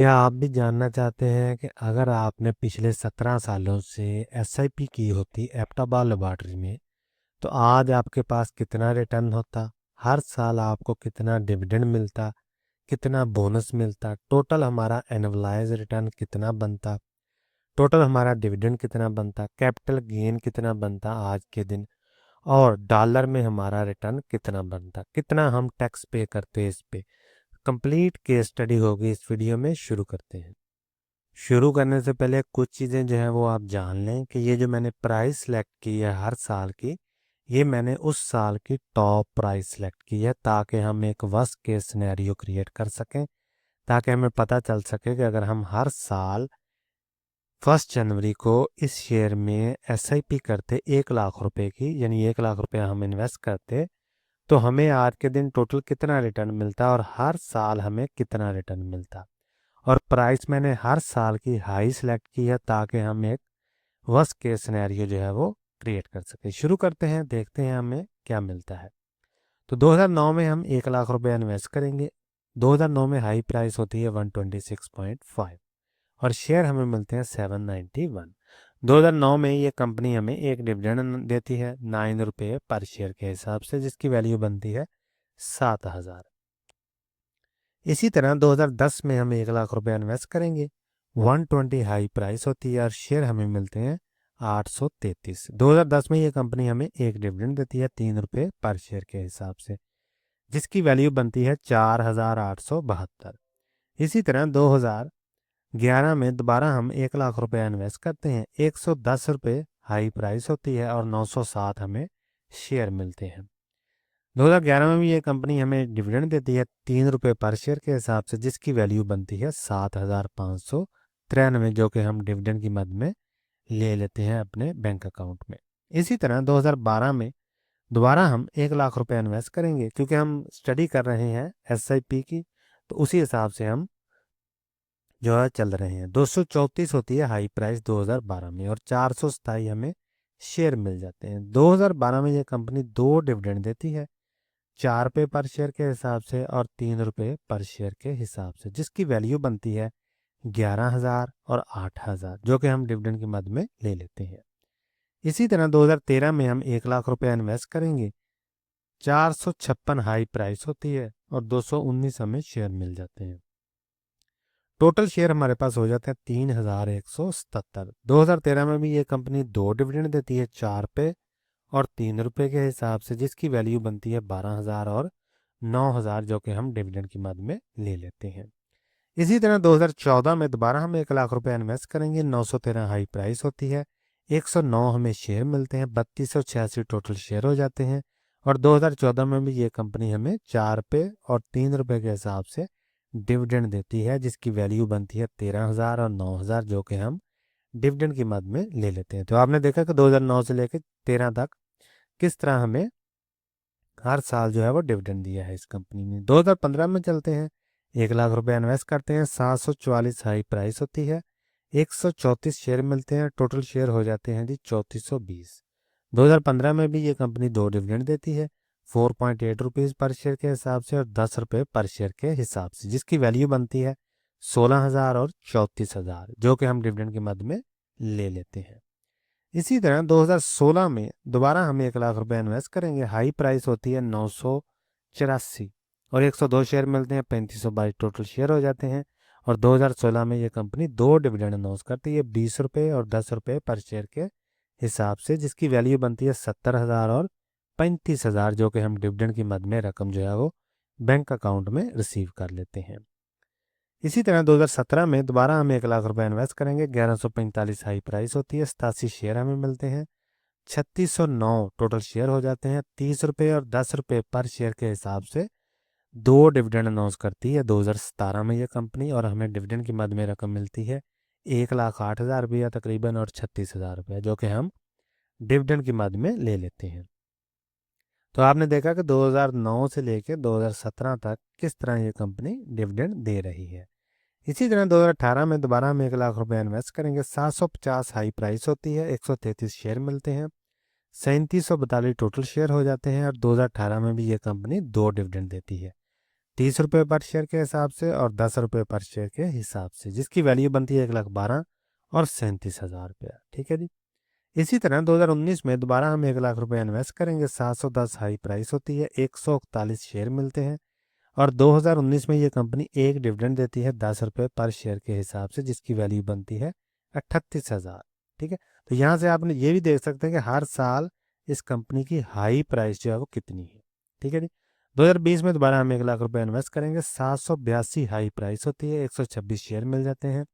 क्या आप भी जानना चाहते हैं कि अगर आपने पिछले 17 सालों से एसआईपी की होती एप्टाबार लेबॉरेटरी में तो आज आपके पास कितना रिटर्न होता? हर साल आपको कितना डिविडेंड मिलता? कितना बोनस मिलता? टोटल हमारा एनुअलाइज रिटर्न कितना बनता? टोटल हमारा डिविडेंड कितना बनता? कैपिटल गेन कितना बनता आज के दिन? और डॉलर में हमारा रिटर्न कितना बनता? कितना हम टैक्स पे करते हैं इस पे? कंप्लीट केस स्टडी होगी इस वीडियो में। शुरू करते हैं। शुरू करने से पहले कुछ चीज़ें जो हैं वो आप जान लें कि ये जो मैंने प्राइस सेलेक्ट की है हर साल की, ये मैंने उस साल की टॉप प्राइस सेलेक्ट की है ताकि हम एक वर्स्ट केस सिनेरियो क्रिएट कर सकें, ताकि हमें पता चल सके कि अगर हम हर साल 1 जनवरी को इस शेयर में एसआईपी करते 1 लाख रुपए की, यानी 1 लाख रुपए हम इन्वेस्ट करते, तो हमें आज के दिन टोटल कितना रिटर्न मिलता और हर साल हमें कितना रिटर्न मिलता। और प्राइस मैंने हर साल की हाई सेलेक्ट की है ताकि हम एक वर्स्ट केस सिनेरियो जो है वो क्रिएट कर सके। शुरू करते हैं, देखते हैं हमें क्या मिलता है। तो 2009 में हम 1 लाख रुपए इन्वेस्ट करेंगे। 2009 में हाई प्राइस होती है 126.5 और शेयर हमें मिलते हैं 791। 2009 में ये कंपनी हमें एक डिविडेंड देती है 9 रुपये पर शेयर के हिसाब से, जिसकी वैल्यू बनती है 7,000। इसी तरह 2010 में हम 1 लाख रुपए इन्वेस्ट करेंगे। 120 हाई प्राइस होती है और शेयर हमें मिलते हैं 833। 2010 में ये कंपनी हमें एक डिविडेंड देती है 3 रुपये पर शेयर के हिसाब से, जिसकी वैल्यू बनती है 4,872। इसी तरह 2011 में दोबारा हम 1 लाख रुपए इन्वेस्ट करते हैं। 110 रुपये हाई प्राइस होती है और 907 हमें शेयर मिलते हैं। 2011 में भी ये कंपनी हमें डिविडेंड देती है 3 रुपये पर शेयर के हिसाब से, जिसकी वैल्यू बनती है 7,593, जो कि हम डिविडेंड की मद में ले लेते हैं अपने बैंक अकाउंट में। इसी तरह 2012 में दोबारा हम 1 लाख रुपए इन्वेस्ट करेंगे, क्योंकि हम स्टडी कर रहे हैं एसआईपी की, तो उसी हिसाब से हम जो है चल रहे हैं। 234 होती है हाई प्राइस 2012 में और 427 हमें शेयर मिल जाते हैं। 2012 में ये कंपनी 2 डिविडेंड देती है, 4 रुपये पर शेयर के हिसाब से और 3 रुपये पर शेयर के हिसाब से, जिसकी वैल्यू बनती है 11,000 और 8,000, जो कि हम डिविडेंड की मद में ले लेते हैं। इसी तरह 2013 में हम 1 लाख रुपए इन्वेस्ट करेंगे। 456 हाई प्राइस होती है और 219 हमें शेयर मिल जाते हैं। टोटल शेयर हमारे पास हो जाते हैं 3,177। 2013 में भी ये कंपनी 2 डिविडेंड देती है, 4 रुपये और 3 रुपये के हिसाब से, जिसकी वैल्यू बनती है 12,000 और 9,000, जो कि हम डिविडेंड की मद में ले लेते हैं। इसी तरह 2014 में दोबारा हम 1 लाख रुपए इन्वेस्ट करेंगे। 913 हाई प्राइस होती है, 109 हमें शेयर मिलते हैं, 3286 टोटल शेयर हो जाते हैं। और 2014 में भी ये कंपनी हमें 4 रुपये और 3 रुपये के हिसाब से डिविडेंड देती है, जिसकी वैल्यू बनती है 13,000 और 9,000, जो कि हम डिविडेंड की मद में ले लेते हैं। तो आपने देखा कि 2009 से लेकर 13 तक किस तरह हमें हर साल जो है वो डिविडेंड दिया है इस कंपनी ने। 2015 में चलते हैं। 1 लाख रुपए इन्वेस्ट करते हैं, 744 हाई प्राइस होती है, 134 शेयर मिलते हैं, टोटल शेयर हो जाते हैं जी 3420। 2015 में भी ये कंपनी 2 डिविडेंड देती है, 4.8 रुपीज़ पर शेयर के हिसाब से और 10 रुपये पर शेयर के हिसाब से, जिसकी वैल्यू बनती है 16,000 और 34,000, जो कि हम डिविडेंड की मद में ले लेते हैं। इसी तरह 2016 में दोबारा हम 1 लाख रुपए इन्वेस्ट करेंगे। हाई प्राइस होती है 984 और 102 शेयर मिलते हैं, 3522 टोटल शेयर हो जाते हैं। और 2016 में ये कंपनी 2 डिविडेंड अनाउंस करती है, 20 रुपये और 10 रुपये पर शेयर के हिसाब से, जिसकी वैल्यू बनती है 70,000 और 35,000, जो कि हम डिविडेंड की मद में रकम जो है वो बैंक अकाउंट में रिसीव कर लेते हैं। इसी तरह 2017 में दोबारा हम 1 लाख रुपए इन्वेस्ट करेंगे। 1145 हाई प्राइस होती है, 87 शेयर हमें मिलते हैं, 3609 टोटल शेयर हो जाते हैं, 30 रुपये और 10 रुपये पर शेयर के हिसाब से 2 डिविडेंड अनाउंस करती है 2017 में ये कंपनी, और हमें डिविडेंड की मद में रकम मिलती है 1,08,000 रुपया तकरीबन और 36,000 रुपया, जो कि हम डिविडेंड की मद में ले लेते हैं। तो आपने देखा कि 2009 से लेकर 2017 तक किस तरह ये कंपनी डिविडेंड दे रही है। इसी तरह 2018 में दोबारा हम 1 लाख रुपए इन्वेस्ट करेंगे। 750 हाई प्राइस होती है, 133 शेयर मिलते हैं, 3742 टोटल शेयर हो जाते हैं। और 2018 में भी ये कंपनी 2 डिविडेंड देती है, 30 रुपये पर शेयर के हिसाब से और 10 रुपये पर शेयर के हिसाब से, जिसकी वैल्यू बनती है 1,12,000 और 37,000 रुपया। ठीक है जी। इसी तरह 2019 में दोबारा हम 1,00,000 रुपये इन्वेस्ट करेंगे। 710 हाई प्राइस होती है, 141 शेयर मिलते हैं और 2019 में ये कंपनी एक डिविडेंड देती है 10 रुपये पर शेयर के हिसाब से, जिसकी वैल्यू बनती है 38,000। ठीक है, तो यहाँ से आपने ये भी देख सकते हैं कि हर साल इस कंपनी की हाई प्राइस जो है वो कितनी है। ठीक है जी। 2020 में दोबारा हम 1,00,000 रुपये इन्वेस्ट करेंगे। 782 हाई प्राइस होती है, 126 शेयर मिल जाते हैं,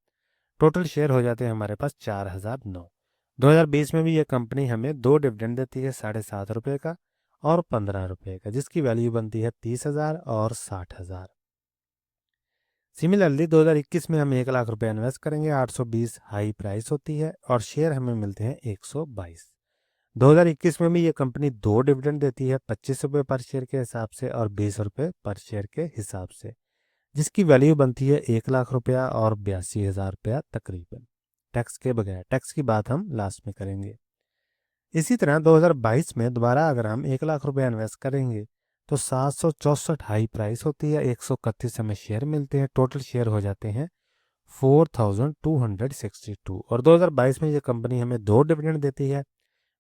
टोटल शेयर हो जाते हैं हमारे पास 4,009। 2020 में भी ये कंपनी हमें दो डिविडेंड देती है 7.5 रुपये का और 15 रुपये का, जिसकी वैल्यू बनती है 30,000 और 60,000। सिमिलरली 2021 में हम 1,00,000 रुपये इन्वेस्ट करेंगे। 820 हाई प्राइस होती है और शेयर हमें मिलते हैं 122। 2021 में भी ये कंपनी दो डिविडेंड देती है 25 रुपये पर शेयर के हिसाब से और 20 रुपये पर शेयर के हिसाब से, जिसकी वैल्यू बनती है 1,00,000 रुपया और 82,000 रुपया तकरीबन, टैक्स के बगैर। टैक्स की बात हम लास्ट में करेंगे। इसी तरह 2022 में दोबारा अगर हम 1,00,000 रुपया इन्वेस्ट करेंगे तो 764 हाई प्राइस होती है, 131 हमें शेयर मिलते हैं, टोटल शेयर हो जाते हैं 4,262। और 2022 में ये कंपनी हमें दो डिविडेंड देती है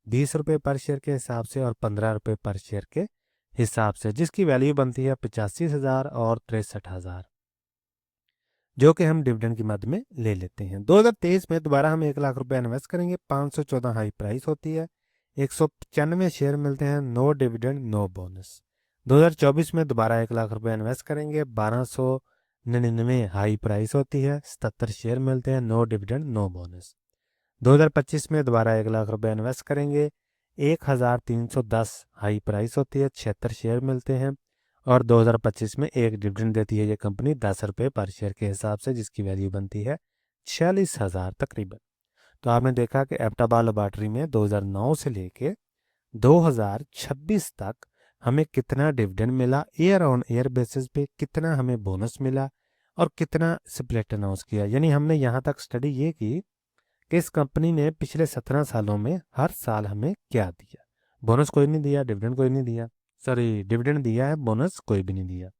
20 रुपये पर शेयर के हिसाब से और 15 रुपये पर शेयर के हिसाब से, जिसकी वैल्यू बनती है 85,000 और 63,000, जो कि हम डिविडेंड की मद में ले लेते हैं। 2023 में दोबारा हम 1,00,000 रुपया इन्वेस्ट करेंगे। 514 हाई प्राइस होती है, 195 शेयर मिलते हैं, नो डिविडेंड नो बोनस। 2024 में दोबारा 1,00,000 रुपया इन्वेस्ट करेंगे। 1299 हाई प्राइस होती है, 77 शेयर मिलते हैं, नो डिविडेंड नो बोनस। 2025 में दोबारा 1,00,000 रुपया इन्वेस्ट करेंगे। 1,310 हाई प्राइस होती है, 76 शेयर मिलते हैं और 2025 में एक डिविडेंड देती है ये कंपनी 10 रुपये पर शेयर के हिसाब से, जिसकी वैल्यू बनती है 46,000 तकरीबन। तो आपने देखा कि एप्टाबाल लैबोरेटरी में 2009 से लेके 2026 तक हमें कितना डिविडेंड मिला, ईयर ऑन ईयर बेसिस पे कितना हमें बोनस मिला और कितना स्प्लिट अनाउंस किया। यानी हमने यहाँ तक स्टडी ये की कि इस कंपनी ने पिछले 17 सालों में हर साल हमें क्या दिया। बोनस कोई नहीं दिया, डिविडेंड कोई नहीं दिया, सॉरी डिविडेंड दिया है, बोनस कोई भी नहीं दिया।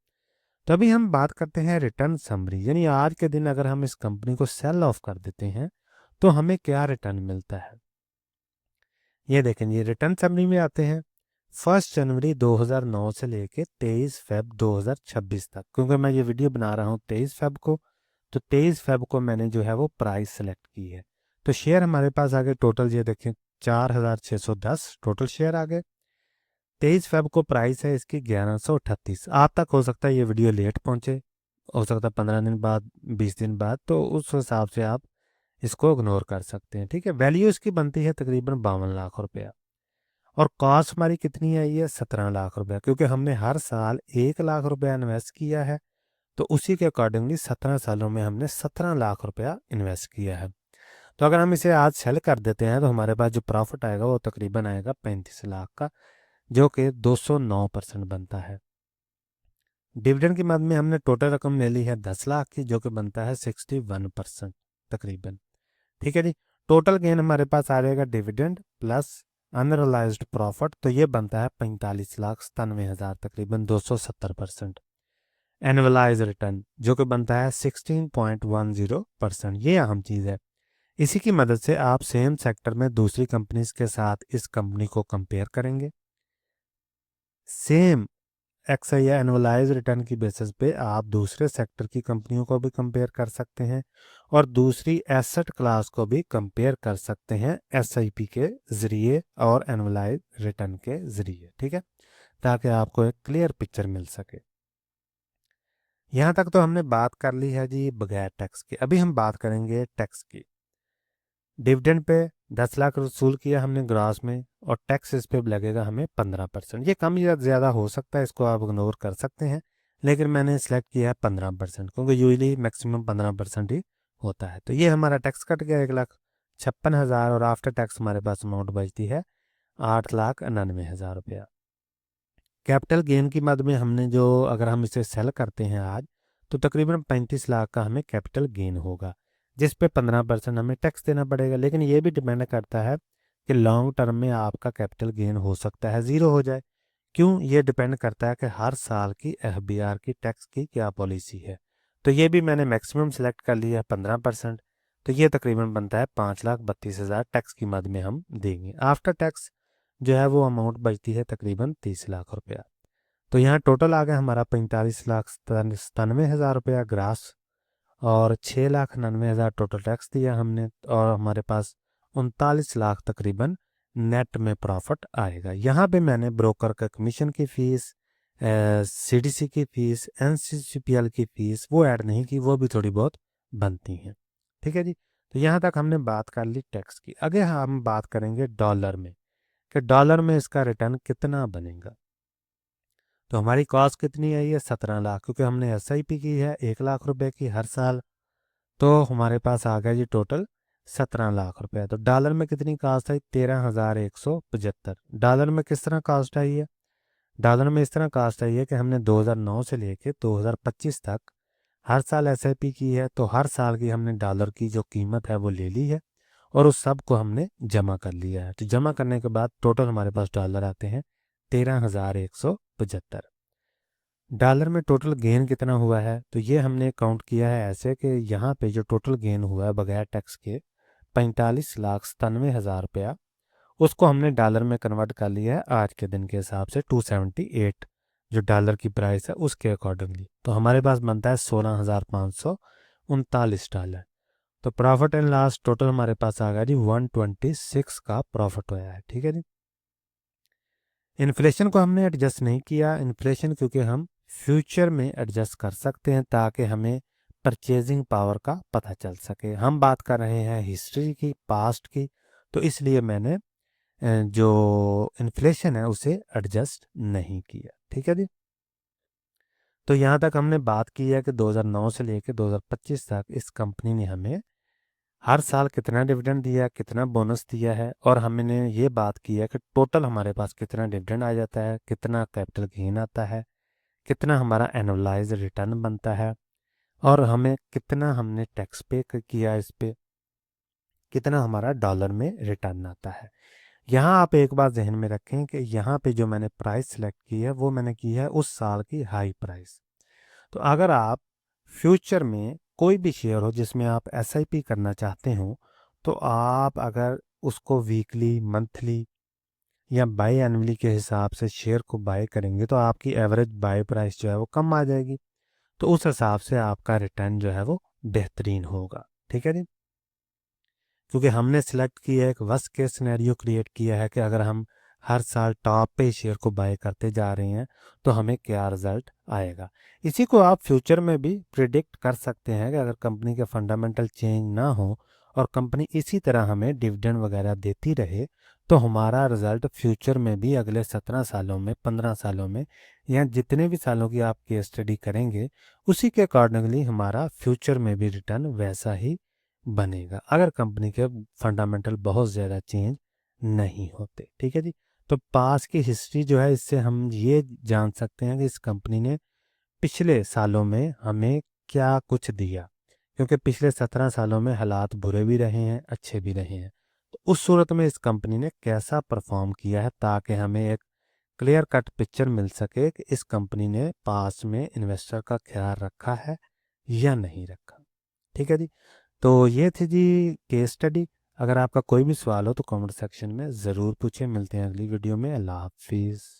तो अभी हम बात करते हैं रिटर्न समरी, यानी आज के दिन अगर हम इस कंपनी को सेल ऑफ कर देते हैं तो हमें क्या रिटर्न मिलता है। ये देखें, ये रिटर्न समरी में आते हैं 1 जनवरी 2009 से लेके 23 फेब 2026 तक, क्योंकि मैं ये वीडियो बना रहा हूँ 23 फेब को, तो 23 फेब को मैंने जो है वो प्राइस सेलेक्ट की है। तो शेयर हमारे पास आ गए टोटल, ये देखें 4,610 टोटल शेयर आ गए। 23 फेब को प्राइस है इसकी 1138। आप तक हो सकता है ये वीडियो लेट पहुंचे, हो सकता है 15 दिन बाद, 20 दिन बाद, तो उस हिसाब से आप इसको इग्नोर कर सकते हैं। ठीक है, वैल्यू इसकी बनती है तकरीबन 52 लाख रुपया और कॉस्ट हमारी कितनी आई है 17 लाख रुपया, क्योंकि हमने हर साल 1,00,000 रुपया इन्वेस्ट किया है, तो उसी के अकॉर्डिंगली 17 सालों में हमने 17 लाख रुपया इन्वेस्ट किया है। तो अगर हम इसे आज सेल कर देते हैं तो हमारे पास जो प्रॉफिट आएगा वो तकरीबन आएगा 35 लाख का, जो कि 209% बनता है। डिविडेंड की मद में हमने टोटल रकम ले ली है 10 लाख की, जो कि बनता है 61% तकरीबन। ठीक है जी। टोटल गेन हमारे पास आ जाएगा डिविडेंड प्लस अनरियलाइज्ड प्रॉफिट, तो ये बनता है 45,97,000 तकरीबन, 270%। एनुअलाइज रिटर्न जो कि बनता है 16.10%, ये अहम चीज़ है। इसी की मदद से आप सेम सेक्टर में दूसरी कंपनीज के साथ इस कंपनी को कंपेयर करेंगे। सेम एक्सआई या एनुअलाइज रिटर्न की बेसिस पे आप दूसरे सेक्टर की कंपनियों को भी कंपेयर कर सकते हैं और दूसरी एसेट क्लास को भी कंपेयर कर सकते हैं एसआईपी के ज़रिए और एनुअलाइज रिटर्न के ज़रिए। ठीक है, ताकि आपको एक क्लियर पिक्चर मिल सके। यहाँ तक तो हमने बात कर ली है जी बगैर टैक्स की। अभी हम बात करेंगे टैक्स की। डिविडेंड पे 10 लाख वसूल किया हमने ग्रास में और टैक्स इस पे लगेगा हमें 15%। ये कम या ज़्यादा हो सकता है, इसको आप इग्नोर कर सकते हैं, लेकिन मैंने सेलेक्ट किया है 15%, क्योंकि यूजली मैक्सिमम 15% ही होता है। तो ये हमारा टैक्स कट गया 1,56,000 और आफ्टर टैक्स हमारे पास अमाउंट बचती है 8,99,000 रुपया। कैपिटल गेन की मद में हमने जो, अगर हम इसे सेल करते हैं आज, तो तकरीबन 35 लाख का हमें कैपिटल गेन होगा, जिस पे 15% हमें टैक्स देना पड़ेगा। लेकिन ये भी डिपेंड करता है कि लॉन्ग टर्म में आपका कैपिटल गेन हो सकता है ज़ीरो हो जाए, क्यों, ये डिपेंड करता है कि हर साल की एफबीआर की टैक्स की क्या पॉलिसी है। तो ये भी मैंने मैक्सिमम सेलेक्ट कर लिया है 15%। तो ये तकरीबन बनता है 5,32,000 टैक्स की मद में हम देंगे। आफ्टर टैक्स जो है वो अमाउंट बचती है तकरीबन 30 लाख रुपया। तो यहाँ टोटल आ गया हमारा 45,97,000 रुपया ग्रास, और 6,99,000 टोटल टैक्स दिया हमने, और हमारे पास 39 लाख तकरीबन नेट में प्रॉफिट आएगा। यहाँ पे मैंने ब्रोकर का कमीशन की फ़ीस, सीडीसी की फ़ीस, एनसीसीपीएल की फ़ीस वो ऐड नहीं की, वो भी थोड़ी बहुत बनती हैं। ठीक है जी। तो यहाँ तक हमने बात कर ली टैक्स की। आगे हम बात करेंगे डॉलर में, कि डॉलर में इसका रिटर्न कितना बनेगा। तो हमारी कॉस्ट कितनी आई है 17 लाख, क्योंकि हमने एसआईपी की है 1 लाख रुपए की हर साल। तो हमारे पास आ गया जी टोटल 17 लाख रुपए। तो डॉलर में कितनी कास्ट आई, 13,175 डॉलर में। किस तरह कास्ट आई है, डॉलर में इस तरह कास्ट आई है कि हमने 2009 से लेके 2025 तक हर साल एसआईपी की है। तो हर साल की हमने डॉलर की जो कीमत है वो ले ली है, और उस सब को हमने जमा कर लिया है। तो जमा करने के बाद टोटल हमारे पास डॉलर आते हैं 13,175। डॉलर में टोटल गेन कितना हुआ है, तो ये हमने काउंट किया है ऐसे कि यहाँ पे जो टोटल गेन हुआ है बगैर टैक्स के 45,97,000 रुपया, उसको हमने डॉलर में कन्वर्ट कर लिया है आज के दिन के हिसाब से 278 जो डॉलर की प्राइस है उसके अकॉर्डिंगली। तो हमारे पास बनता है 16,539 डॉलर। तो प्रॉफिट एंड लॉस टोटल हमारे पास आ गया जी 126 का प्रॉफिट होया है। ठीक है जी। इन्फ्लेशन को हमने एडजस्ट नहीं किया, इन्फ्लेशन क्योंकि हम फ्यूचर में एडजस्ट कर सकते हैं ताकि हमें परचेजिंग पावर का पता चल सके। हम बात कर रहे हैं हिस्ट्री की, पास्ट की, तो इसलिए मैंने जो इन्फ्लेशन है उसे एडजस्ट नहीं किया। ठीक है जी। तो यहाँ तक हमने बात की है कि 2009 से लेकर 2025 तक इस कंपनी ने हमें हर साल कितना डिविडेंड दिया, कितना बोनस दिया है, और हमने ये बात की है कि टोटल हमारे पास कितना डिविडेंड आ जाता है, कितना कैपिटल गेन आता है, कितना हमारा एनुअलाइज रिटर्न बनता है, और हमें कितना हमने टैक्स पे किया इस पे, कितना हमारा डॉलर में रिटर्न आता है। यहाँ आप एक बात जहन में रखें कि यहाँ पे जो मैंने प्राइस सेलेक्ट की है वो मैंने की है उस साल की हाई प्राइस। तो अगर आप फ्यूचर में कोई भी शेयर हो जिसमें आप एसआईपी करना चाहते हो, तो आप अगर उसको वीकली, मंथली या बाई एनुअली के हिसाब से शेयर को बाय करेंगे तो आपकी एवरेज बाय प्राइस जो है वो कम आ जाएगी। तो उस हिसाब से आपका रिटर्न जो है वो बेहतरीन होगा। ठीक है जी। क्योंकि हमने सिलेक्ट किया है, एक वर्स्ट केस सिनेरियो क्रिएट किया है कि अगर हम हर साल टॉप पे शेयर को बाय करते जा रहे हैं तो हमें क्या रिजल्ट आएगा। इसी को आप फ्यूचर में भी प्रिडिक्ट कर सकते हैं कि अगर कंपनी के फंडामेंटल चेंज ना हो और कंपनी इसी तरह हमें डिविडेंड वगैरह देती रहे, तो हमारा रिजल्ट फ्यूचर में भी अगले 17 सालों में, 15 सालों में, या जितने भी सालों की आप केस स्टडी करेंगे उसी के अकॉर्डिंगली हमारा फ्यूचर में भी रिटर्न वैसा ही बनेगा, अगर कंपनी के फंडामेंटल बहुत ज़्यादा चेंज नहीं होते। ठीक है जी। तो पास की हिस्ट्री जो है इससे हम ये जान सकते हैं कि इस कंपनी ने पिछले सालों में हमें क्या कुछ दिया, क्योंकि पिछले 17 सालों में हालात बुरे भी रहे हैं, अच्छे भी रहे हैं। तो उस सूरत में इस कंपनी ने कैसा परफॉर्म किया है ताकि हमें एक क्लियर कट पिक्चर मिल सके कि इस कंपनी ने पास में इन्वेस्टर का ख्याल रखा है या नहीं रखा। ठीक है जी। तो ये थी जी केस स्टडी। अगर आपका कोई भी सवाल हो तो कमेंट सेक्शन में ज़रूर पूछें। मिलते हैं अगली वीडियो में। अल्लाह हाफिज़।